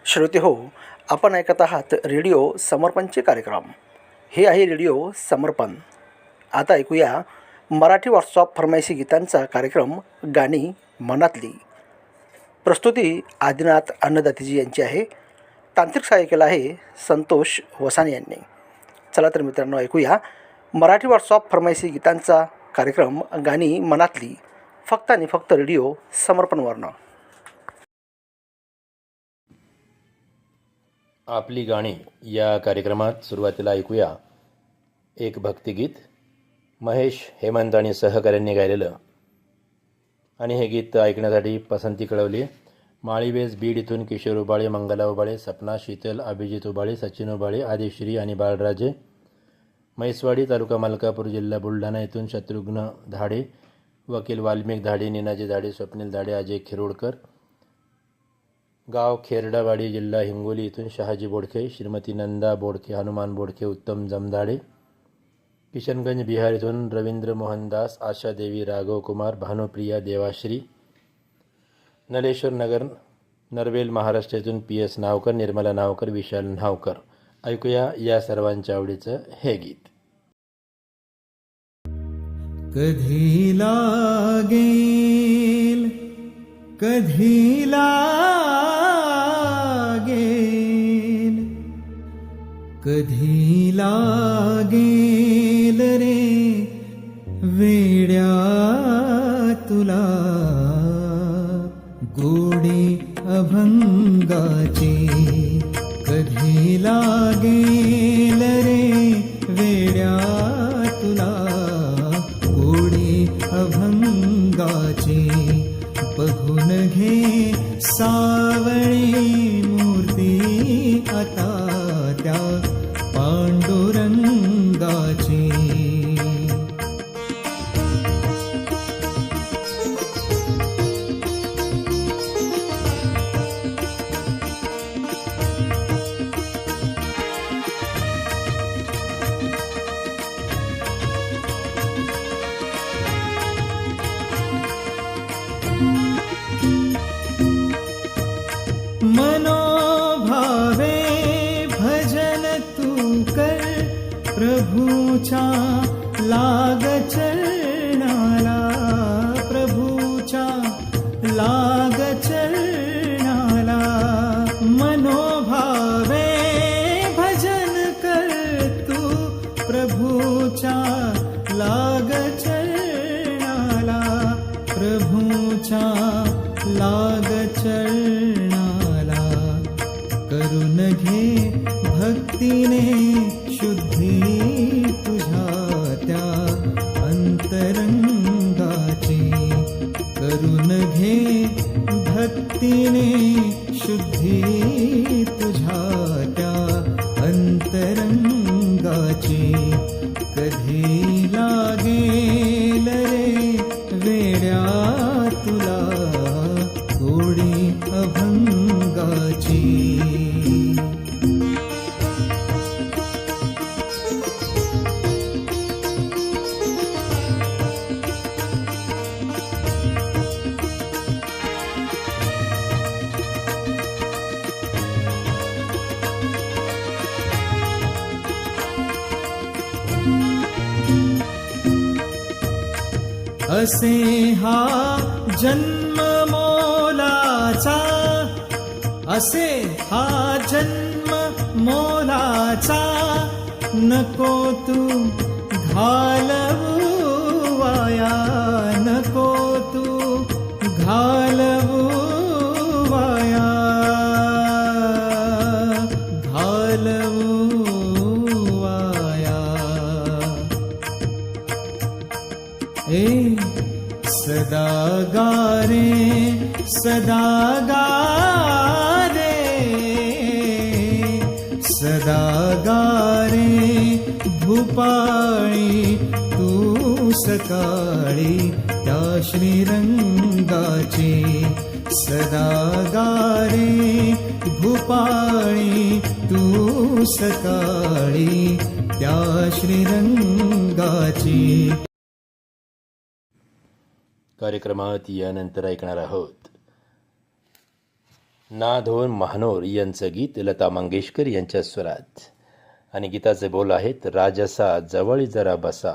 श्रोते हो, आपण ऐकत आहात रेडिओ समर्पणचे कार्यक्रम. हे आहे रेडिओ समर्पण. आता ऐकूया मराठी व्हॉट्सअप फरमाईशी गीतांचा कार्यक्रम गाणी मनातली. प्रस्तुती आदिनाथ अन्नदातेजी यांची आहे. तांत्रिक सहाय्य केलं आहे संतोष वसाने यांनी. चला तर मित्रांनो, ऐकूया मराठी व्हॉट्सअप फरमाईशी गीतांचा कार्यक्रम गाणी मनातली, फक्त आणि फक्त रेडिओ समर्पणवरनं. आपली गाणी या कार्यक्रमात सुरुवातीला ऐकूया एक भक्तिगीत महेश हेमंत आणि सहकाऱ्यांनी गायलेलं. आणि हे गीत ऐकण्यासाठी पसंती कळवली माळीवेस बीड इथून किशोर उबाळे, मंगला उबाळे, सपना शीतल, अभिजित उबाळे, सचिन उबाळे, आदिश्री आणि बाळराजे. म्हैसवाडी तालुका मलकापूर जिल्हा बुलढाणा इथून शत्रुघ्न धाडे, वकील वाल्मिक धाडे, निनाजी धाडे, स्वप्नील धाडे, अजय खिरोडकर. गाव खेरडावाडी जिल्हा हिंगोली इथून शहाजी बोडखे, श्रीमती नंदा बोडखे, हनुमान बोडखे, उत्तम जमदाडे. किशनगंज बिहार इथून रवींद्र मोहनदास, आशा देवी, राघव कुमार, भानुप्रिया, देवाश्री. नलेश्वर नगर नरवेल महाराष्ट्र इथून PS नावकर, निर्मला नावकर, विशाल नावकर. ऐकूया या सर्वांच्या आवडीचं हे गीत. कधी लागेल, कधी लागेल, कधी लागेल रे वेड्या तुला गोडी अभंगाची. कधी लागेल रे वेड्या तुला गोडी अभंगाची. बघून घे सावळी मूर्ती आता त्या पांडुरंगाची. मनोभावे भजन तू कर, प्रभूच्या लाग चरणाला, प्रभूच्या लाग चरणाला. मनोभावे भजन कर तू, प्रभूच्या लाग चरणाला, प्रभूच्या लाग चरणाला. करून घे भक्तीने शुद्धी तुझ्या त्या अंतरंगाची. करून घे भक्तीने शुद्धी तुझ्या त्या अंतरंगाची. कधी लागेल रे वेड्या तुला गोडी अभंगाची. असे हा जन्म मोलाचा, असे हा जन्म मोलाचा. नको तू घालवू वाया, नको तू घालवू वाया, घालवू वाया. सदा गारे, सदा गारे, सदा गारे भूपाळी तू सकाळी त्या श्रीरंगाची. सदा गारे भूपाळी तू सकाळी त्या श्रीरंगाची. कार्यक्रमात यानंतर ऐकणार आहोत ना धोन महानोर यांचं गीत लता मंगेशकर यांच्या स्वरात. आणि गीताचे बोल आहेत, राजसा जवळ जरा बसा.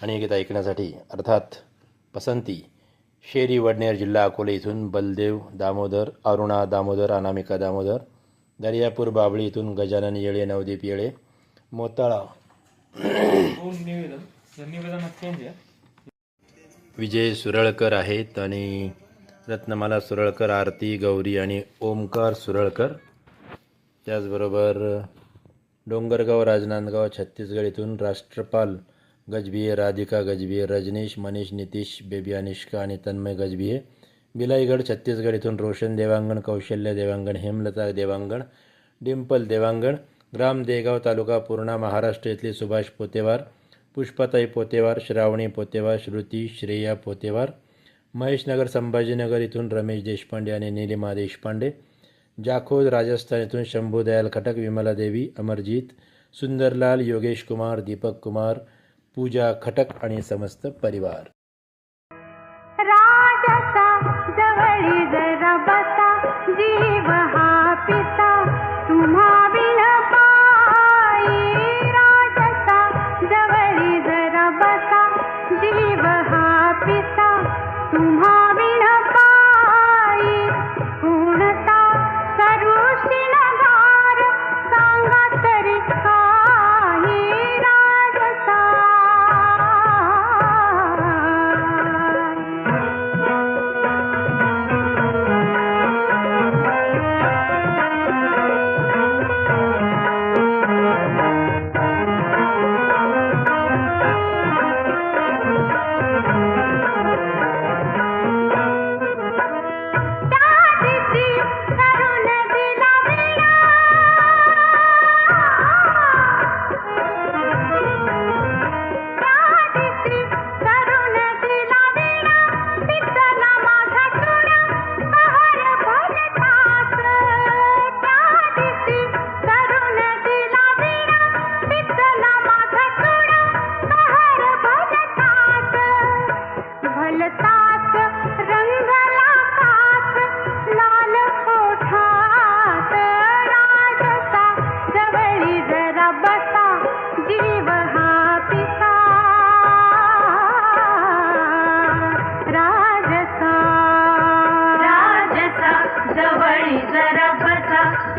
आणि हे गीत ऐकण्यासाठी अर्थात पसंती शेरी वडनेर जिल्हा अकोले इथून बलदेव दामोदर, अरुणा दामोदर, अनामिका दामोदर, दर्यापूर बाबळी इथून गजानन येळे, नवदीप येळे, मोताळा विजय सुरळकर आहेत आणि रत्नमाला सुरळकर, आरती गौरी आणि ओमकार सुरळकर. त्याचबरोबर डोंगरगाव राजनांदगाव छत्तीसगड इथून राष्ट्रपाल गजबिये, राधिका गजबिये, रजनीश, मनीष, नितीश, बेबी अनुष्का आणि तन्मय गजबिये. बिलाईगड छत्तीसगड इथून रोशन देवांगण, कौशल्य देवांगण, हेमलता देवांगण, डिंपल देवांगण. ग्राम देगाव तालुका पूर्णा महाराष्ट्र इथले सुभाष पोतेवार, पुष्पाताई पोतेवार, श्रावणी पोतेवार, श्रुती श्रेया पोतेवार. महेशनगर संभाजीनगर इथून रमेश देशपांडे आणि नीलिमा देशपांडे. जाखोद राजस्थान इथून शंभू दयाल खटक, विमला देवी, अमरजीत, सुंदरलाल, योगेश कुमार, दीपक कुमार, पूजा खटक आणि समस्त परिवार. राजसा जवळी जरा बसा, जीव हा पिसा तुम्हा बिन पायी. राजसा जवळी जरा बसा, जीव हा पिसा तुम्हा बिन पायी. कोणता करू शिणगार सांगा तरी काही. राजसा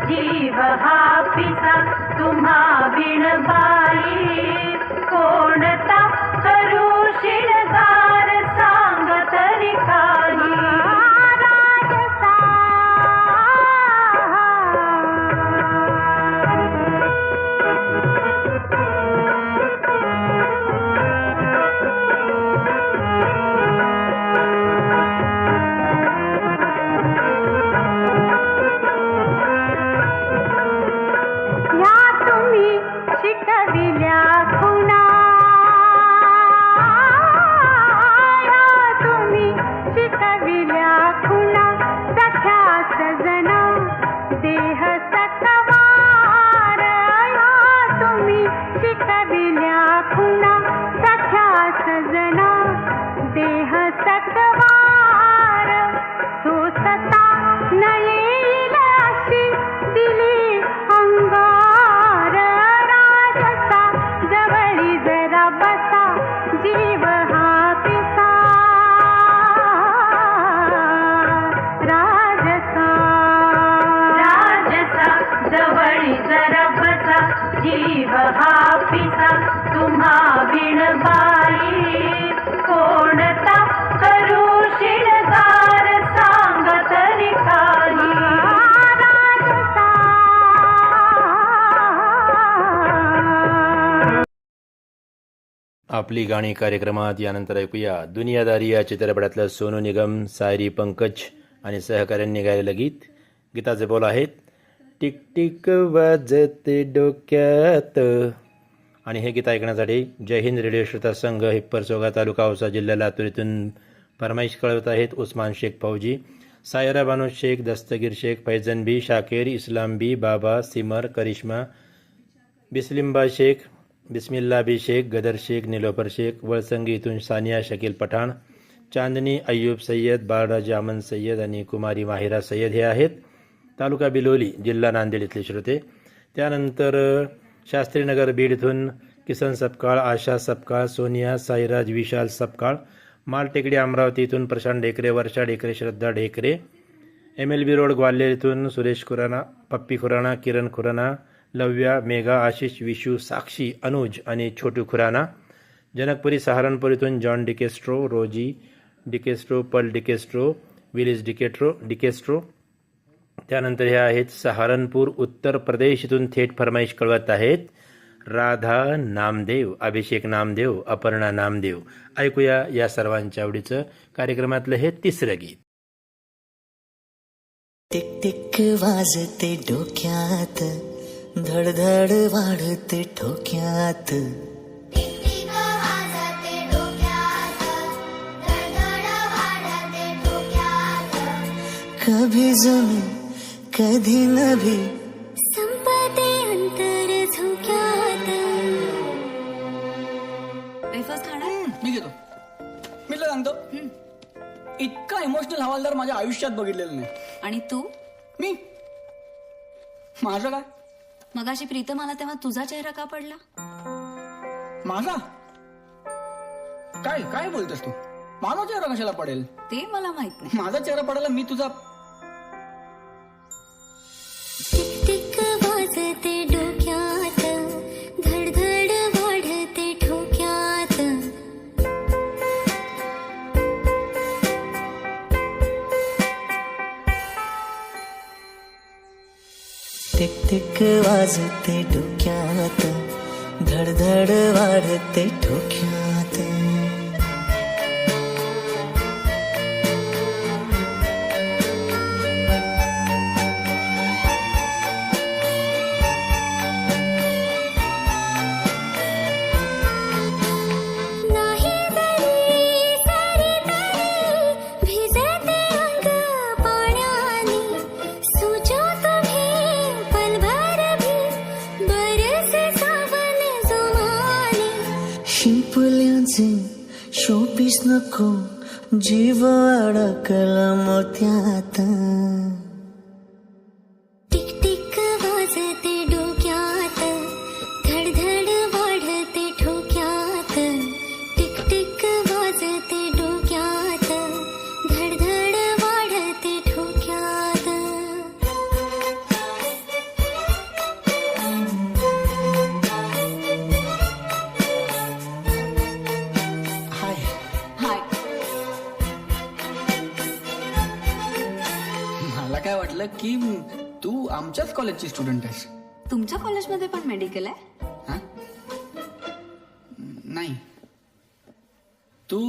जीव हा पिसा तुम्हा बिन बाई. कोणता करू शिणगार सांग तरी काही. राजसा शिकविल्या खुणा, तुम्ही शिकविल्या खुणा. सख्या सजना देह सकवार, तुम्ही शिकविल्या खुणा. सख्या सजना देह सकवार. सोसता न येईल अशी दिली अंगार. जवळी जरा बसा, जीव हा पिसा. राजसा राजसा जवळी जरा बसा, जीव हा पिसा तुम्हा बिन बाई. कोणता करू शिणगार सांग तरी काही. आपली गाणी कार्यक्रमात यानंतर ऐकूया दुनियादारी या चित्रपटातलं सोनू निगम, सायरी पंकज आणि सहकाऱ्यांनी गायलेलं गीत. गीताचे बोल आहेत, टिक टिक वाजते डोक्यात. आणि हे गीत ऐकण्यासाठी जय हिंद रेडिओ श्रोता संघ, हिप्परसोगा तालुका औसा जिल्हा लातूर इथून फरमाईश कळवत आहेत. उस्मान शेख फौजी, सायरा बानो शेख, दस्तगीर शेख, फैजन बी, शाकेर, इस्लाम बी, बाबा, सिमर, करिश्मा, बिस्लिम्बा शेख, बिस्मिल्ला बी शेख, गदर शेख, निलोफर शेख. वळसंगी इथून सानिया शकील पठाण, चांदनी अय्यूब सय्यद, बाळराजा अमन सय्यद आणि कुमारी माहिरा सय्यद हे आहेत. तालुका बिलोली, जिल्हा नांदेड इथले श्रोते. त्यानंतर शास्त्रीनगर बीड इथून किसन सपकाळ, आशा सपकाळ, सोनिया, साईराज, विशाल सपकाळ. मालटेकडी अमरावती इथून प्रशांत ढेकरे, वर्षा ढेकरे, श्रद्धा ढेकरे. MLB रोड ग्वाल्हेर इथून सुरेश खुराना, पप्पी खुराना, किरण खुराना, लव्या, मेघा, आशिष, विशू, साक्षी, अनुज आणि छोटू खुराना. जनकपुरी सहारनपूर इथून जॉन डिकेस्ट्रो, रोजी डिकेस्ट्रो, पल डिकेस्ट्रो, विलिस डिकेस्ट्रो. त्यानंतर हे आहेत सहारनपूर उत्तर प्रदेश इथून थेट फरमाईश कळवत आहेत राधा नामदेव, अभिषेक नामदेव, अपर्णा नामदेव. ऐकूया या सर्वांच्या आवडीचं कार्यक्रमातलं हे तिसरं गीत. टिक टिक वाजते डोक्यात, धडधड वाढते ठोक्यात. कभी जमी कधी नभी, संपते अंतर झोक्यात. वेफर्स खाणार? मी घेतो. मी तुला सांगतो, इतका इमोशनल हवालदार माझ्या आयुष्यात बघितलेला नाही. आणि तू? मी माझं काय? मगाशी प्रीतम आला तेव्हा तुझा चेहरा का पडला? माझा काय काय बोलतोस तू? माझा चेहरा कशाला पडेल? ते मला माहित नाही. माझा चेहरा पडायला मी तुझा. टिक टिक वाजते डोक्यात, धडधड वाढते ठोक्यात. टिक टिक वाजते डोक्यात, धडधड वाढते ठोक्यात. नाही जरी सारी तरी भिजते अंग पाण्याने, सुजो तुम्ही पलभर भी बरसे सावन जोमाने. शिंपल्यांचे शोपीस नको, जीव अडकला मोत्यात. टिक टिक वाजते डोक्यात, धडधड वाढते ठोक्यात. टिक टिक वाजते डोक्यात, धडधड वाढते ठोक्यात. हाय. हाय. मला काय वाटलं की तू आमच्याच कॉलेजची स्टुडंट आहेस. तुमच्या कॉलेजमध्ये पण मेडिकल आहे? हा? नाही, तू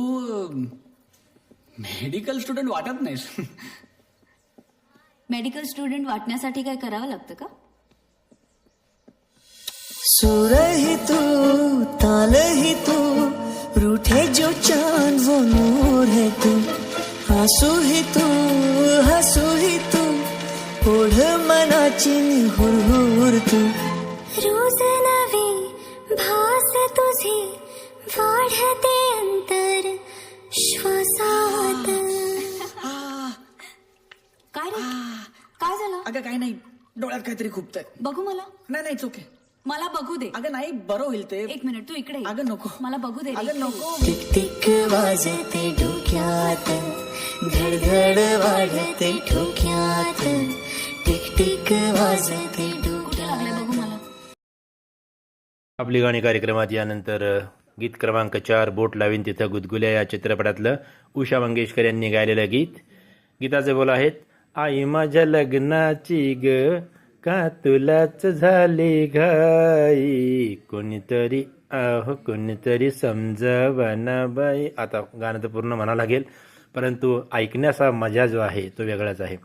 मेडिकल स्टुडंट वाटत नाहीस. मेडिकल स्टुडंट वाटण्यासाठी काय करावं लागतं का? सुर ही तू, ताल ही तू, रूठे जो चांद वो नूर है तू. हसू ही तू, हसू ही तू, ओढ मनाची हुरहुर तू. रोज नवे भास तुझे, वाढते अंतर श्वासात. काय रे? काय झालं? अगं काय नाही, डोळ्यात काहीतरी खुपतंय. बघू मला. नाही नाही, ओके. मला बघू दे. अगं नाही, बरं होईल ते. एक मिनिट, तू इकडे ये. अगं नको. मला बघू दे रे. अगं नको. टिक टिक वाजते डोक्यात, धडधड वाढते ठोक्यात. टिक टिक वाजते कुठे लागले डोक्यात. बघू मला. आपली गाणी कार्यक्रमात यानंतर गीत क्रमांक 4 बोट लावीन तिथं गुदगुल्या या चित्रपटातलं उषा मंगेशकर यांनी गायलेलं गीत. गीताचे बोल आहेत, आई माझ्या लग्नाची ग, का तुलाच झाली घाई, कोणीतरी कोणीतरी समजावना बाई. आता गाणं तर पूर्ण म्हणावं लागेल, परंतु ऐकण्याचा मजा जो आहे तो वेगळाच आहे.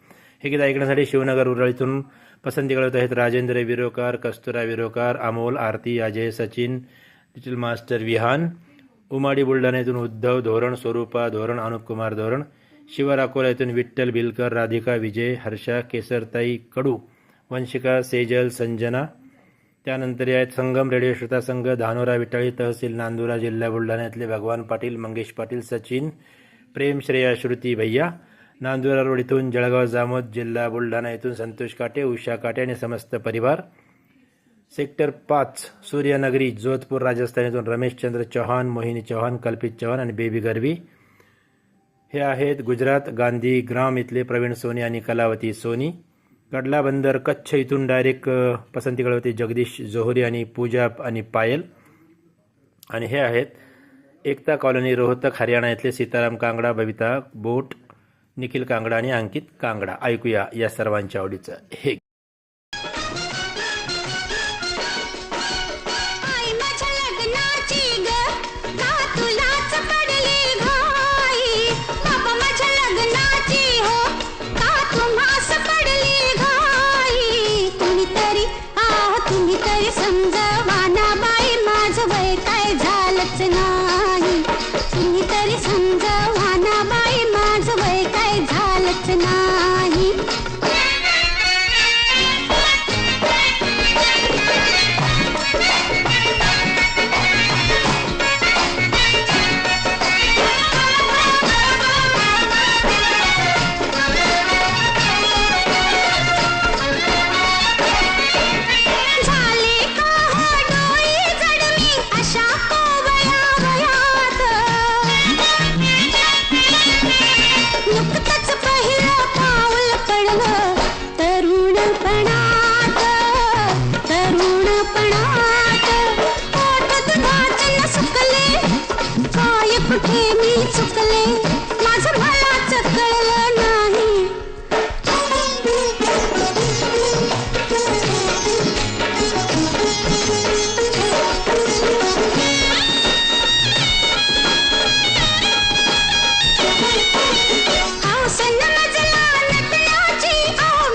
हे गीत ऐकण्यासाठी शिवनगर उरळीतून पसंती कळवत आहेत राजेंद्र विरोकार, कस्तुरा विरोकार, अमोल, आरती, अजय, सचिन, लिटिल मास्टर विहान. उमाडी बुलढाणा येथून उद्धव धोरण, स्वरूपा धोरण, अनुप कुमार धोरण. शिवर अकोला येथून विठ्ठल बिलकर, राधिका, विजय, हर्षा, केसरताई कडू, वंशिका, सेजल, संजना. त्यानंतर आहेत संगम रेडिओ श्रोता संघ, धानोरा, विटाळी, तहसील नांदुरा, जिल्हा बुलढाण्यातले भगवान पाटील, मंगेश पाटील, सचिन, प्रेम, श्रेया, श्रुती, भैया. नांदुरा रोड इथून जळगाव जामोद जिल्हा बुलढाणा इथून संतोष काटे, उषा काटे आणि समस्त परिवार. सेक्टर 5 सूर्यनगरी जोधपूर राजस्थान इथून रमेशचंद्र चौहान, मोहिनी चौहान, कल्पित चौहान आणि बेबी गरवी. हे आहेत गुजरात गांधी ग्राम इथले प्रवीण सोनी आणि कलावती सोनी. कडला बंदर कच्छ इथून डायरेक्ट पसंतीकडे होते जगदीश जोहरी आणि पूजा आणि पायल. आणि हे आहेत एकता कॉलनी रोहतक हरियाणा इथले सीताराम कांगडा, बबिता बोट, निखिल कांगडा आणि अंकित कांगडा. ऐकूया या सर्वांच्या आवडीचं हे. आई माझ्या लग्नाची ग का तुलाच पडली घाई बाबा माझ्या लग्नाची हो का तुम्हास पडली घाई तुम्ही तरी समजवा ना बाई माझं वय काय झालंच नाही तुम्ही तरी समजवा ना बाई माझं वय काय झालंच नाही झाले का हो डोई जडमी अशा कोवळ्या वयात नुकतंच पहिलं पाऊल पडलं तरुणपणात पोट दुधाचे न सुकले काय कुठे मी चुकले माझं मलाच कळलं नाही हौसन मजला नटण्याची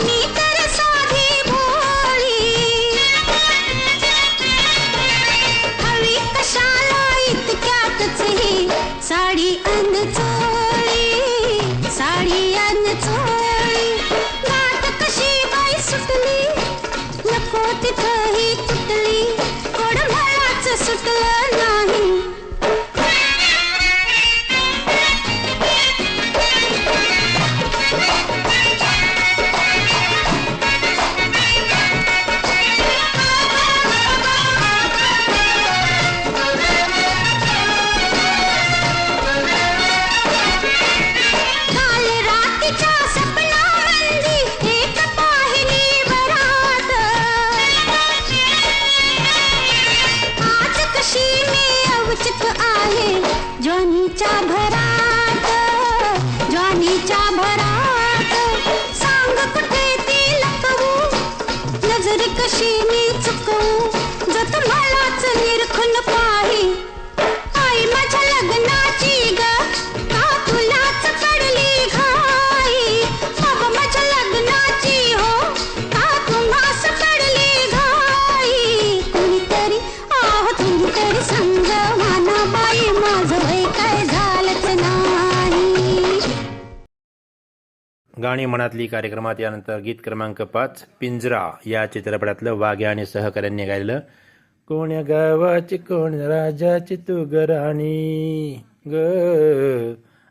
मी तर साधी भोळी हवी कशाला इतक्यातच ही साडी अन चोळी गाठ कशी बाई सुटली नको तिथं ही तुटली कोड मलाच सुटलं नाही काल रात्रीच्या स्वप्नामंदी एक पाहिली वरात आज कशी मी अवचित आहे ज्वानीच्या भरात सांग कुठे ती लपवू नजर कशी मी चुकवू जत मलाच निरखून पाही आई माझ्या लग्नाची ग का तुलाच पडली घाई बाबा माझ्या लग्नाची हो का तुम्हास पडली घाई कुणीतरी समजवा ना बाई माझं वय काय झालंच नाही गाणी मनातली कार्यक्रमात यानंतर गीत क्रमांक 5 पिंजरा या चित्रपटातलं वाघ्या आणि सहकाऱ्यांनी गायलेलं. कोण्या गावाची कोण राजाची तू गराणी ग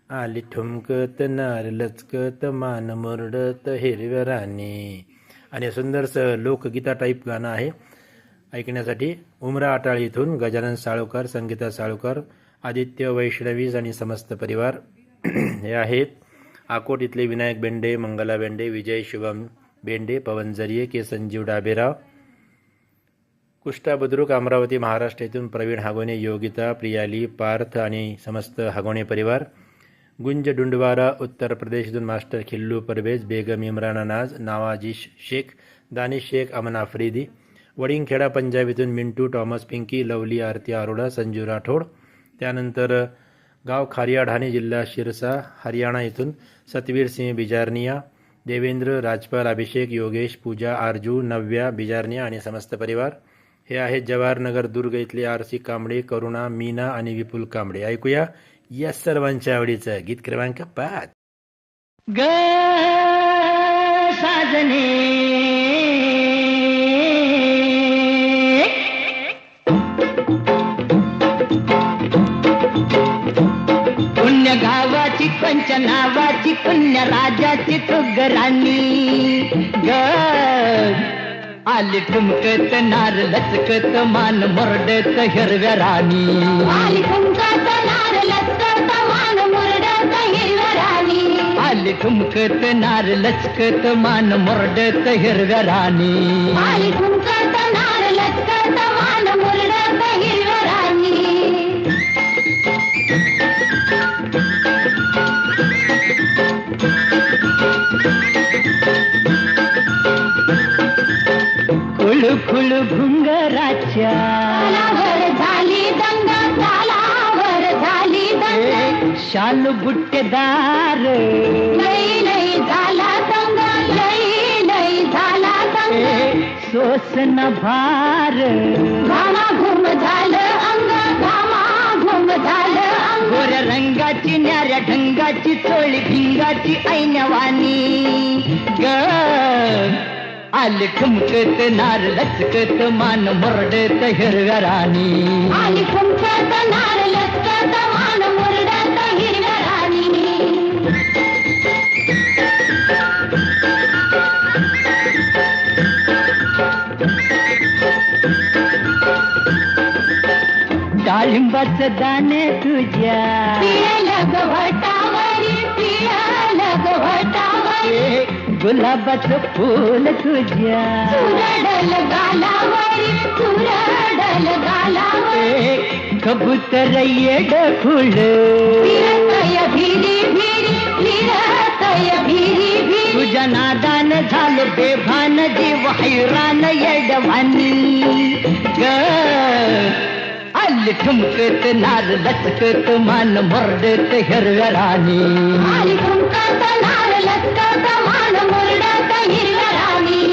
आली ठुमकत नार लचकत मान मुरडत हिरव्या राणी. आणि सुंदरसं लोकगीता टाईप गाणं आहे. ऐकण्यासाठी उमरा अटाळी इथून गजानन साळोकर, संगीता साळोकर, आदित्य वैष्णवीज आणि समस्त परिवार. हे आहेत आकोट इथले विनायक बेंडे, मंगला बेंडे, विजय शिवम बेंडे, पवन जरिये, के संजीव डाबेराव, कुष्टा बुद्रुक अमरावती महाराष्ट्र इथून प्रवीण हागोणे, योगिता, प्रियाली, पार्थ आणि समस्त हागोणे परिवार. गुंज डुंडवारा उत्तर प्रदेश इथून मास्टर खिल्लू परवेज, बेगम इम्राना नाज, नवाजिश शेख, दानिश शेख, अमन आफ्रिदी. वडिंगखेडा पंजाब इथून मिंटू, टॉमस, पिंकी, लवली, आरती अरोडा, संजू राठोड. त्यानंतर गाव खारिया ढाणे, जिल्हा शिरसा हरियाणा इथून सतवीर सिंह बिजारनिया, देवेंद्र, राजपाल, अभिषेक, योगेश, पूजा, आरजू, नव्या बिजारनिया आणि समस्त परिवार. हे आहेत जवाहरनगर दुर्ग इथले आरसी कांबळे, करुणा, मीना आणि विपुल कांबळे. ऐकूया या सर्वांच्या आवडीचं गीत क्रमांक 5. ग साजने पुण्य गावाची पंच नावाची पुण्य राजाची तू राणी ग आली ठुमकत नार लचकत मान मुरडत हिरव्या राणी आली ठुमकत नार लचकत मान मुरडत हिरव्या राणी आली ठुमकत नार लचकत मान मुरडत हिरव्या राणी आली ठुमकत नार लचकत मान मुरडत हिरव्या राणी खुळखुळ घुंगराच्या तालावर झाली दंग तालावर झाली दंग शाल बुट्टेदार लई लई झाला दंग लई लई झाला दंग सोसन भार घामाघूम झालं अंग घामाघूम झालं अंग गोऱ्या रंगाची न्याऱ्या ढंगाची चोळी भिंगाची ऐनवानी ग आली ठुमकत नार लचकत मान मुरडत हिरव्या राणी आली ठुमकत नार लचकत मान मुरडत हिरव्या राणी डाळिंबाचं दाणे तुझ्या पिळलं गव्हाटावरी पिळलं गव्हाटावरी गुलाबाचं फूल तुझ्या चुरडल गालावरी चुरडल गालावरी कबूतर येड फुल फिरतय भिरी भिरी फिरतय भिरी भिरी तुझ्या नादान झालं बेभान जीव हैरान येडवानी ग आली ठुमकत नार लचकत मान मुरडत हिरव्या राणी आली ठुमकत नार लचकत मान मुरडत हिरव्या राणी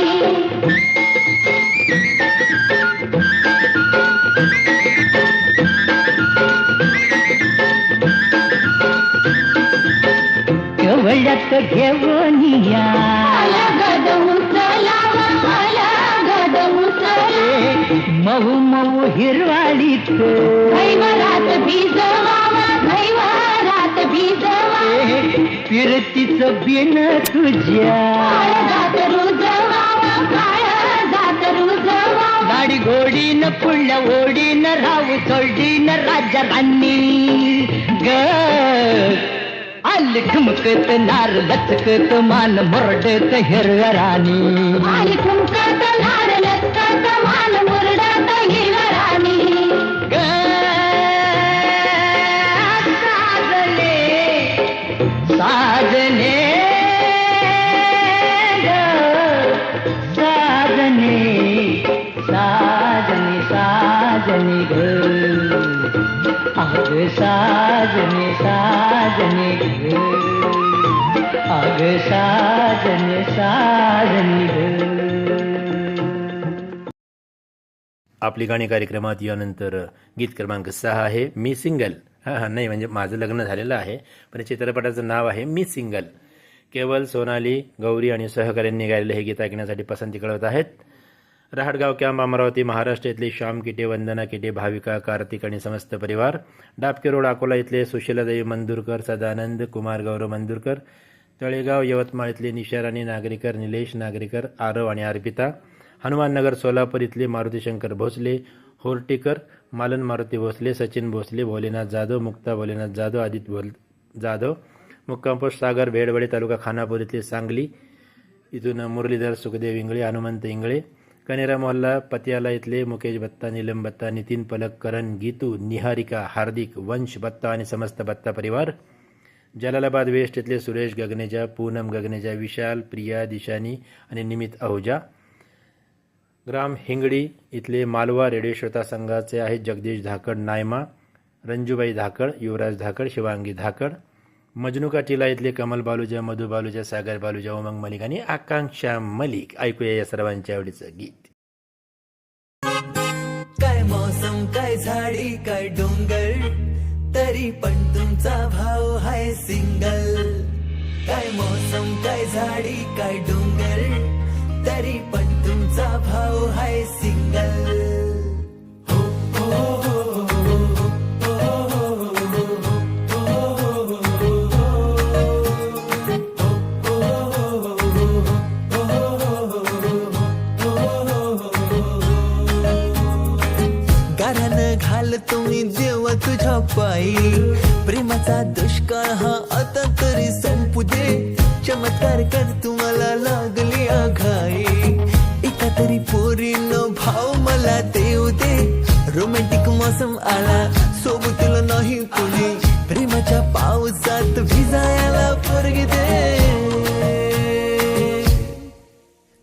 कवळ्यात घेऊन या अलगद उचलावा अलगद उचला मऊ मऊ हिरवाळीत घैवरात भिजवावा घैवरात भिजवावा फिरतीचं बिन तुझ्या काळजात रुजवावा काळजात रुजवावा गाडी घोडीन पुढल्या ओढीन राहू सोडीन राजा राणी ग आली ठुमकत नार लचकत मान मुरडत हिरव्या राणी आली ठुमकत नार लचकत मान मुरडत हिरव्या राणी ग साजने साजने ग साजने साजने साजने ग अग साजने साजने ग अग साजने साजने ग आपली गाणी कार्यक्रमात यानंतर गीत क्रमांक 6 आहे मी सिंगल. नाही म्हणजे माझं लग्न झालेलं आहे, पण चित्रपटाचं नाव आहे मी सिंगल. केवल, सोनाली, गौरी आणि सहकाऱ्यांनी गायलेलं हे गीत ऐकण्यासाठी पसंती कळवत आहेत. रहाटगाव कॅम्प, अमरावती, महाराष्ट्र इथले श्याम किटे, वंदना किटे, भाविका, कार्तिक आणि समस्त परिवार. डाबके रोड, अकोला इथले सुशीलादेवी मंदुरकर, सदानंद, कुमार गौरव मंदुरकर. तळेगाव, यवतमाळ इथले निशाराणी नागरीकर, निलेश नागरीकर, आरव आणि अर्पिता. हनुमाननगर, सोलापूर इथले मारुतीशंकर भोसले, होर्टीकर, मालन मारुती भोसले, सचिन भोसले, भोलेनाथ जाधव, मुक्ता भोलेनाथ जाधव, आदित्य जाधव. मुक्काम पोस्ट सागर, भेडवडे तालुका खानापूर इथले सांगली. इथून मुरलीधर सुखदेव इंगळे, हनुमंत इंगळे. कनेरा मोहल्ला पतियाला इथले मुकेश बत्ता, नीलम बत्ता, नितीन पलक, करण, गीतू, निहारिका, हार्दिक, वंश बत्ता आणि समस्त बत्ता परिवार. जलालाबाद वेस्ट इथले सुरेश गगनेजा, पूनम गगनेजा, विशाल, प्रिया, दिशानी आणि निमित आहुजा. ग्राम हिंगडी इथले मालवा रेडिओ श्रोता संघाचे आहेत जगदीश धाकड, नायमा, रंजूबाई धाकड, युवराज धाकड, शिवांगी धाकड. मजनुका टिला इथले कमल बालुजा, मधु बालुजा, सागर बालुजा, उमंग मलिक आणि आकांक्षा मलिक. ऐकूया या सर्वांच्या आवडीचं गीत. काय मौसम, काय झाडी, काय डोंगर, तरी पण तुमचा भाव हाय सिंगल. काय मौसम, काय झाडी, काय डोंगर, तरी पण तुमचा भाव हाय सिंगल. घालतो मी देवा तुझ्या पायी. प्रेमाचा दुष्काळ हा आता तरी संपू दे. चमत्कार कर तुम्हाला लागली आघाई. एका तरी पोरीनं भाव मला देऊ दे. रोमॅन्टिक मौसम आला सोबतीला नाही कुणी. प्रेमाच्या पावसात भिजायला पोरगी दे.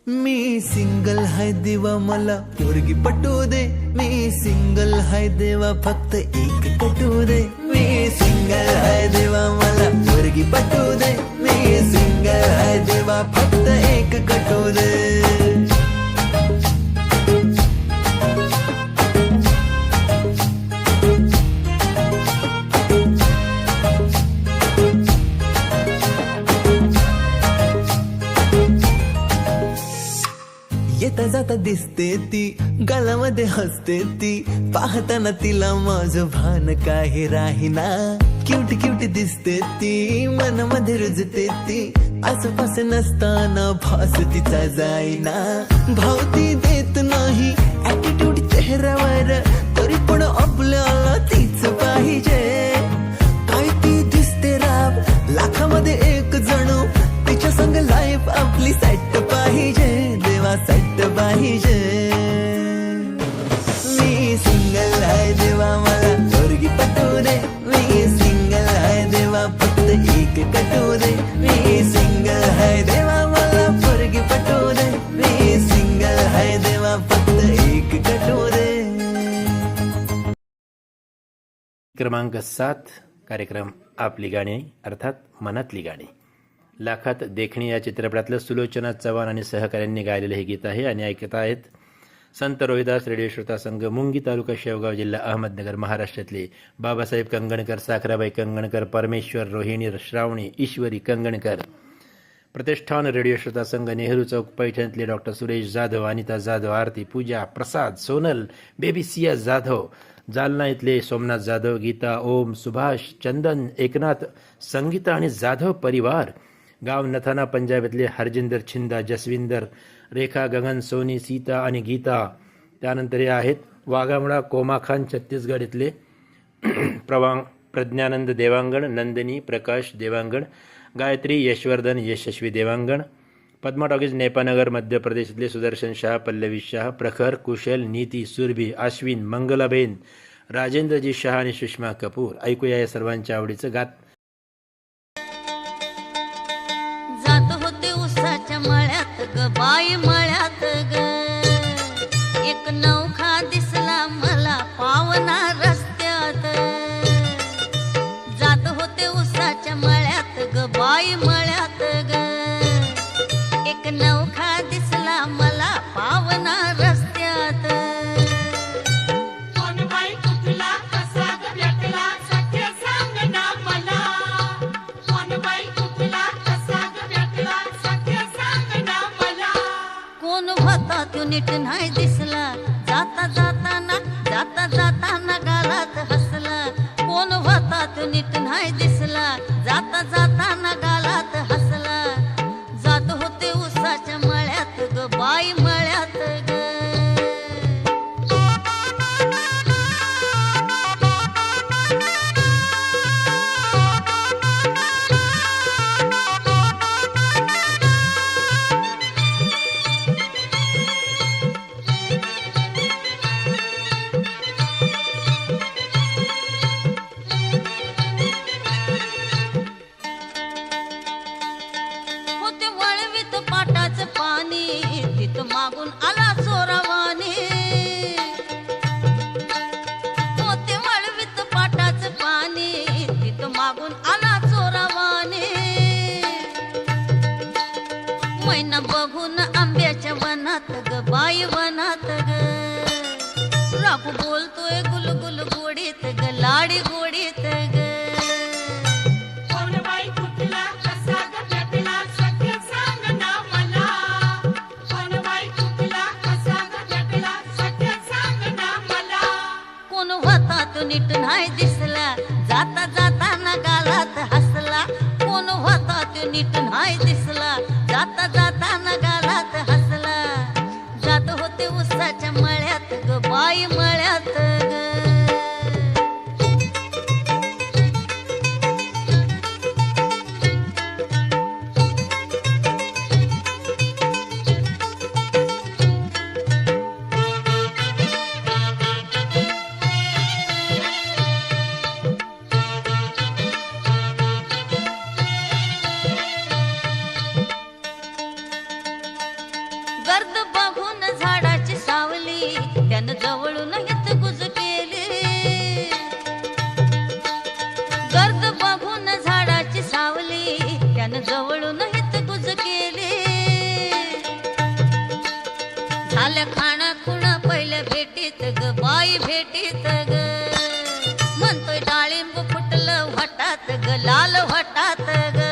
मी सिंगल हाय देवा मला पोरगी पटू दे. मी सिंगल हाय देवा फक्त एक कटू दे. मी सिंगल हाय देवा मला पोरगी पटू दे. मी सिंगल हाय देवा फक्त एक कटू दे. येता जाता दिसते ती गालामध्ये हसते ती. पाहताना तिला माझं भान काही राहीना. क्यूट क्यूट दिसते ती मनामध्ये रुजते ती. आसपास नसताना भास तिचा जाईना. भाव ती देत नाही ऍटिट्यूड चेहऱ्यावर. तरी पण आपल्याला तीच पाहिजे. काय ती दिसते राब लाखामध्ये एक जणू. तिच्या संग लाईफ आपली सेट पाहिजे. देवा सेट पाहिजे. मी सिंगल आहे देवा मला पोरगी पटू दे. मी सिंगल आहे देवा फक्त एक कटू दे. मी सिंगल आहे देवा मला पोरगी पटू दे. मी सिंगल आहे देवा फक्त एक कटू दे. क्रमांक 7 कार्यक्रम आपली गाणी अर्थात मनातली गाणी. लाखात देखणी या चित्रपटातलं सुलोचना चव्हाण आणि सहकाऱ्यांनी गायलेलं हे गीत आहे आणि ऐकत आहेत संत रोहिदास रेडिओ श्रोता संघ, मुंगी तालुका, शेवगाव जिल्हा, अहमदनगर, महाराष्ट्रातले बाबासाहेब कंगणकर, साखराबाई कंगणकर, परमेश्वर, रोहिणी, श्रावणी, ईश्वरी कंगणकर. प्रतिष्ठान रेडिओ श्रोता संघ, नेहरू चौक, पैठणतले डॉक्टर सुरेश जाधव, अनिता जाधव, आरती, पूजा, प्रसाद, सोनल, बेबी सिया जाधव, जालना इथले सोमनाथ जाधव, गीता, ओम, सुभाष, चंदन, एकनाथ, संगीता आणि जाधव परिवार. गाव नथाना पंजाब इथले हरजिंदर छिंदा, जसविंदर, रेखा, गगन, सोनी, सीता आणि गीता. त्यानंतर हे आहेत वाघामुळा, कोमाखान, छत्तीसगड इथले प्रज्ञानंद देवांगण, नंदिनी, प्रकाश देवांगण, गायत्री, यशवर्धन, यशस्वी देवांगण. पद्मा टॉकीज, नेपानगर, मध्य प्रदेश इथले सुदर्शन शाह, पल्लवी शाह, प्रखर, कुशल, नीती, सुरभी, अश्विन, मंगलाबेन, राजेंद्रजी शाह आणि सुषमा कपूर. ऐकूया या सर्वांच्या आवडीचं गात. जात होते उसाच्या मळ्यात ग बाई मळ्यात ग. एक नौखा दिसला मला पावना रस्त्यात. जात होते उसाच्या मळ्यात ग बाई मळ्यात ग. एक नौखा दिसला मला पावना रस्त्यात. कोण बाई कुठला कसा ग भेटला सख्य सांग ना मला. कोण बाई कुठला कसा ग भेटला सख्य सांग ना मला. कोण होता तो नीट नाही दिसला. जाता जाताना गालात हसला. कोण होता तो नीट नाही दिसला. जाता जाताना गालात हसला. जात होते उसाच्या मळ्यात ग बाई मळ्यात ग. होते वळवीत पाटाचं पाणी तिथं मागून आला चोरावाने. होते वळवीत पाटाचं पाणी तिथं मागून आला चोरावाने. मैना बघून आंब्याच्या वनात ग बाई वनात ग. राखू बोलतोय गुलगुल गोडीत ग लाडी गोडीत ग. कोण बाई कुठला कसा ग भेटला सख्य सांग ना मला. कोण बाई कुठला कसा ग भेटला सख्य सांग ना मला. कोण होता तो नीट नाही दिसला. जाता जाताना गालात हसला. कोण होता तो नीट नाही दिसला. जाता जाताना गालात हसला. जात होते उसाच्या मळ्यात ग बाई मळ्यात ग. खाणं खुणं पहिल्या भेटीत ग बाई भेटीत ग म्हणतोय डाळिंब फुटलं व्हटात ग लाल व्हटात ग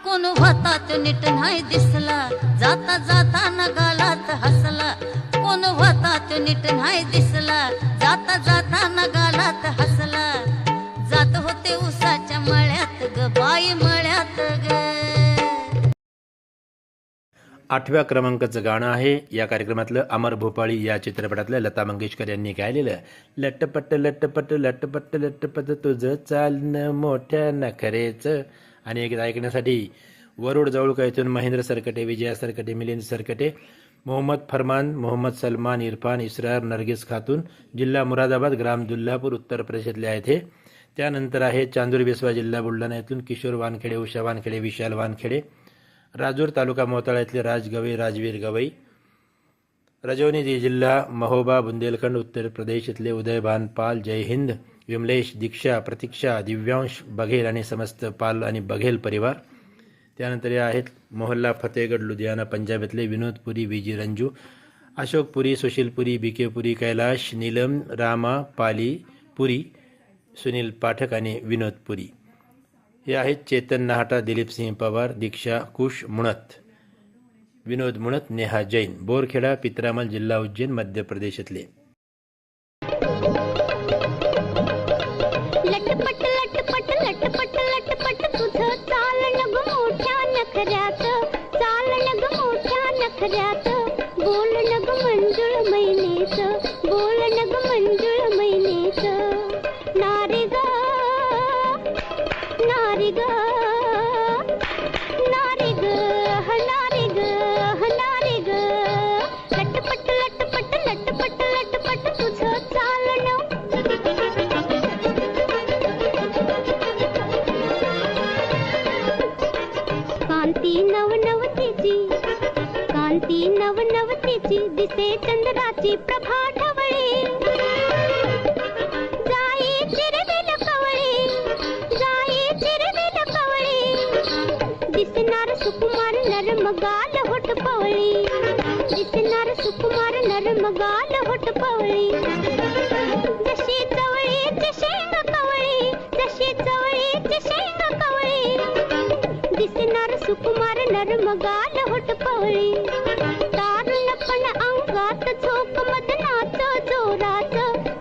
कोण होता तो नीट नाही दिसला जाता जाता न गालात हसला कोण होता तो नीट नाही दिसला जाता जाता न गालात हसला जात होते उसाच्या मळ्यात ग बाई मळ्यात ग 8व्या क्रमांकाचं गाणं आहे या कार्यक्रमातलं अमर भोपाळी या चित्रपटातलं लता मंगेशकर यांनी गायलेलं लटपट लटपट लटपट लटपट तुझं चालणं मोठ्या नखरेचं. आणि एक ऐकण्यासाठी वरुड जवळका येथून महेंद्र सरकटे, विजया सरकटे, मिलिंद सरकटे, मोहम्मद फरमान, मोहम्मद सलमान, इरफान, इसरार, नरगिस खातून, जिल्हा मुरादाबाद, ग्राम दुल्हापूर, उत्तर प्रदेशातले आहेत हे. त्यानंतर आहे चांदूर बेसवा, जिल्हा बुलढाणा येथून किशोर वानखेडे, उषा वानखेडे, विशाल वानखेडे, राजूर तालुका मोताळा येथले राज गवई, राजवीर गवई, रजौनी जिल्हा महोबा, बुंदेलखंड, उत्तर प्रदेश येथले उदयभान पाल, जय हिंद, विमलेश, दीक्षा, प्रतीक्षा, दिव्यांश बघेल आणि समस्त पाल आणि बघेल परिवार. त्यानंतर हे आहेत मोहल्ला फतेहगड, लुधियाना, पंजाब येथले विनोद पुरी, विजी रंजू, अशोक पुरी, सुशील पुरी, बीके पुरी, कैलाश, नीलम, रामा, पाली पुरी, सुनील पाठक आणि विनोद पुरी. हे आहेत चेतन नाहाटा, दिलीप सिंह पवार, दीक्षा कुश मुणत, विनोद मुणत, नेहा जैन, बोरखेडा, पित्रामल, जिल्हा उज्जैन, मध्य प्रदेशातले. लटपट लटपट लटपट लटपट तुझं चालणं ग मोठ्या नखऱ्यात चालणं ग मोठ्या नखऱ्यात बोलणं ग मंजुळ मैनेच बोलणं ग मंजुळ मैनेच नारी ग नारी ग नारी ग नारी ग नारी ग लटपट लटपट लटपट लटपट तुझं चालणं कांती नवनवतीची दिसे चंद्राची प्रभा ढवळी जाई चिरवेल कवळी जाई चिरवेल कवळी दिसणार सुकुमार नरमगाल होट पवळी दिसणार सुकुमार नरमगाल होट पवळी जशी चवळीची शेंग कवळी जशी चवळीची शेंग कवळी दिसणार सुकुमार नरमगाल होट पवळी तारुण्यपण अंगात झोक मदनाच जोरात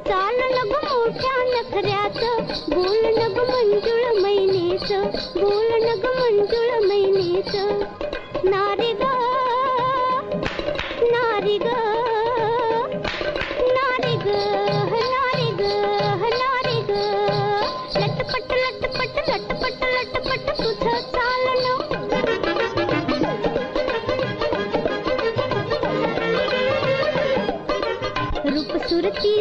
चालणं ग मोठ्या नखऱ्यात बोलणं ग मंजुळ मैनेच बोलणं ग मंजुळ मैनेच नारी ग नारी ग नारी ग नारी ग नारी ग लटपट लटपट लटपट लटपट तुझं चालणं रूप सुरती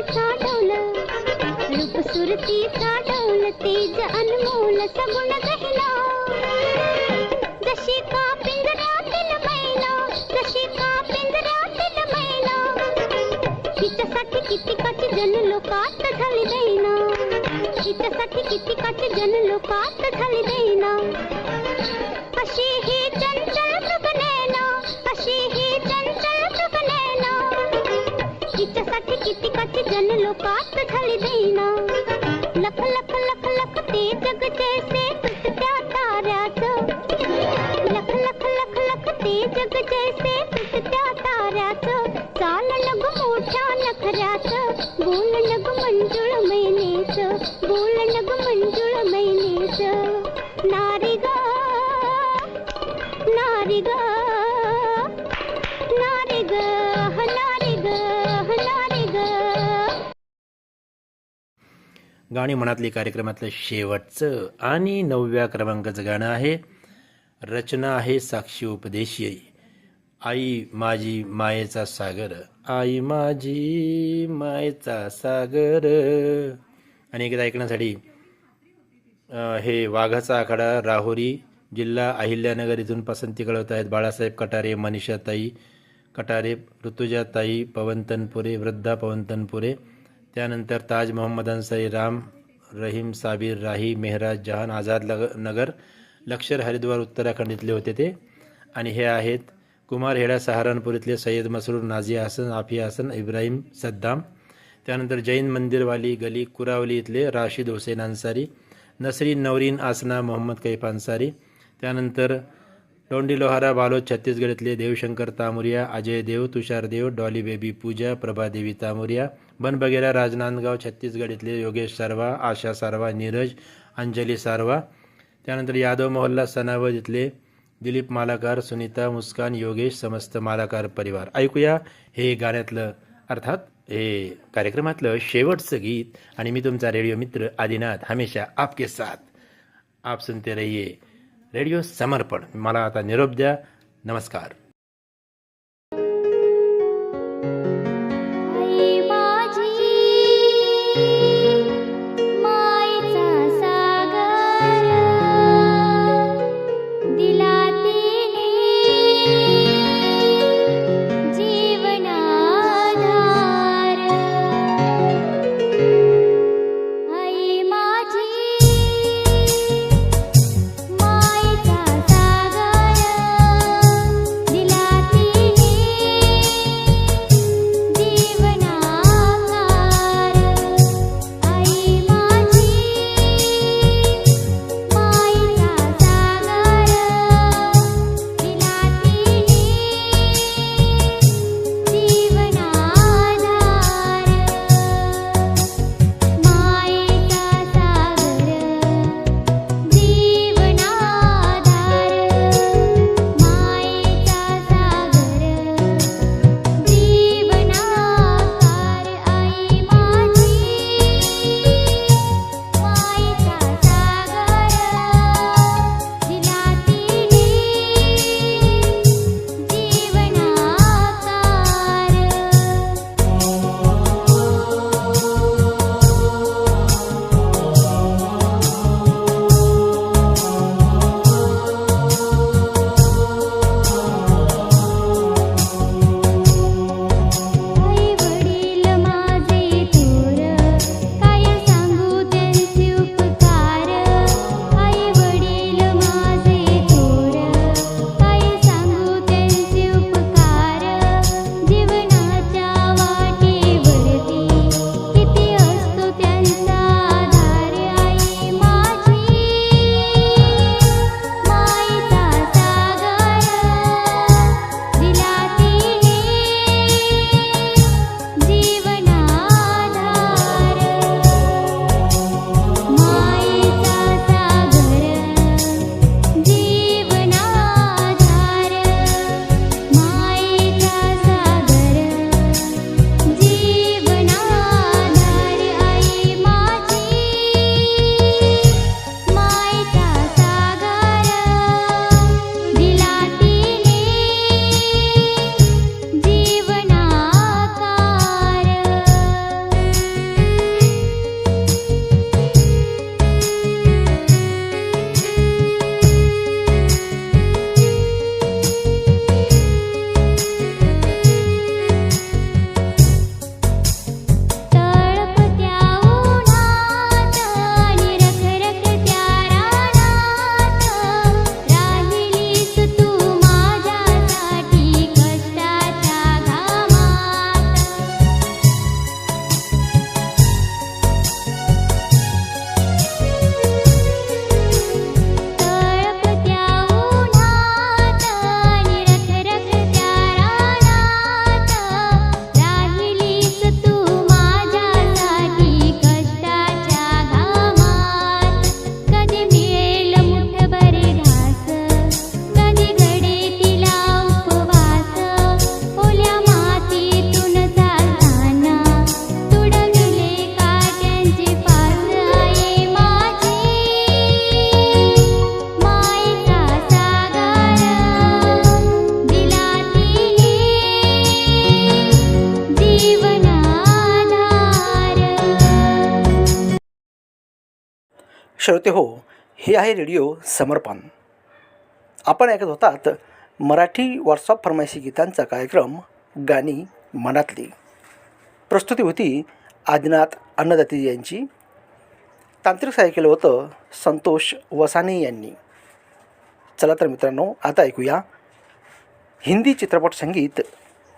साडवलं तेज अनमोल सगुण गहिला जशी का पिंजऱ्यातील मैना जशी का पिंजऱ्यातील मैना हिच्यासाठी कितीकाची जन लोकात झाली देना हिच्यासाठी कितीकाची जन लोकात झाली देना अशी ही चंचल मृगनयना अशी ही चंचल मृगनयना हिच्यासाठी कितीकाची जन लोकात झाली देना लख लख लख लख ते जग जैसे तुटत्या ताऱ्याचं लख लख लख लख ते जग जैसे तुटत्या ताऱ्याचं चालणं ग मोठ्या नखऱ्याचं बोलणं ग मंजुळ मैनेच बोलणं ग मंजुळ मैनेच नारी ग नारी ग नारी ग नारी ग नारी ग गाणी मनातली कार्यक्रमातलं शेवटचं आणि 9व्या क्रमांकाचं गाणं आहे. रचना आहे साक्षी उपदेशी, आई माझी मायेचा सागर, आई माझी मायेचा सागर. आणि एकदा ऐकण्यासाठी हे वाघाचा आखाडा, राहुरी, जिल्हा अहिल्यानगर इथून पसंती कळवत आहेत बाळासाहेब कटारे, मनीषाताई कटारे, ऋतुजाताई पवन तनपुरे, वृद्धा पवन तनपुरे, त्यानंतर ताज, मोहम्मद अन्सारी, राम रहीम, साबिर, राही, मेहराज, जहान, आझाद नगर, लष्कर, हरिद्वार, उत्तराखंड इथले होते ते. आणि हे आहेत कुमार हेडा, सहारनपूर इथले सय्यद मसरूर, नाझिया हसन, आफिया हसन, इब्राहिम सद्दाम. त्यानंतर जैन मंदिरवाली गली, कुरावली इथले राशिद हुसेन अन्सारी, नसरीन नवरीन आसना, मोहम्मद कैफ अन्सारी. त्यानंतर डोंडी लोहारा, बालोद, छत्तीसगड इथले देवशंकर तामुरिया, अजय देव, तुषार देव, डॉली बेबी पूजा, प्रभादेवी तामुरिया. बनबगेरा, राजनांदगाव, छत्तीसगड इथले योगेश सारवा, आशा सारवा, नीरज, अंजली सारवा. त्यानंतर यादव मोहल्ला, सनावद इथले दिलीप मालाकार, सुनीता, मुस्कान, योगेश, समस्त मालाकार परिवार. ऐकूया हे गाण्यातलं, अर्थात हे कार्यक्रमातलं शेवटचं गीत. आणि मी तुमचा रेडिओ मित्र आदिनाथ, हमेशा आपके साथ. आप सुनते रहिए रेडिओ समर्पण. मला आता निरोप द्या. नमस्कार. आई माझी मायेचा सागर दिला तिने जीवनाधार. आई माझी मायेचा सागर दिला तिने जीवनाधार. आई माझी मायेचा सागर दिला तिने जीवनाधार. मायेचा सागर जीवनाधार. मायेचा सागर जीवनाधार. आई माझी मायेचा सागर दिला तिने आई वडील माझे थोर काय सांगू त्यांचे उपकार. आई वडील माझे थोर काय सांगू त्यांचे उपकार. जीवनाच्या वाटेवरती किती असतो त्यांचा आधार. आई माझी मायेचा सागर दिला तिने जीवनाधार. मायेचा सागर जीवनाधार. मायेचा सागर जीवनाधार. आई माझी मायेचा सागर दिला तिने तळपत्या उन्हात आणि रखरखत्या रानात राहिलीस तू माझ्यासाठी कष्टाच्या घामात. तळपत्या उन्हात आणि रखरखत्या रानात राहिलीस तू माझ्यासाठी कष्टाच्या घामात. कधी मिळेल मुठभर घास, कधी घडे तिला उपवास. ओल्या मातीतून चालताना तुडविले काट्यांचे पास. आई माझी मायेचा सागर दिला तिने जीवनाधार. श्रोते हो, हे आहे रेडिओ समर्पण. आपण ऐकत होतात मराठी व्हॉट्सअप फरमाईशी गीतांचा कार्यक्रम गाणी मनातली. प्रस्तुती होती आदिनाथ अन्नदाते यांची. तांत्रिक सहाय्य केलं होतं संतोष वसाने यांनी. चला तर मित्रांनो, आता ऐकूया हिंदी चित्रपट संगीत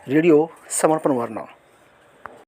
रेडिओ समर्पणवरनं.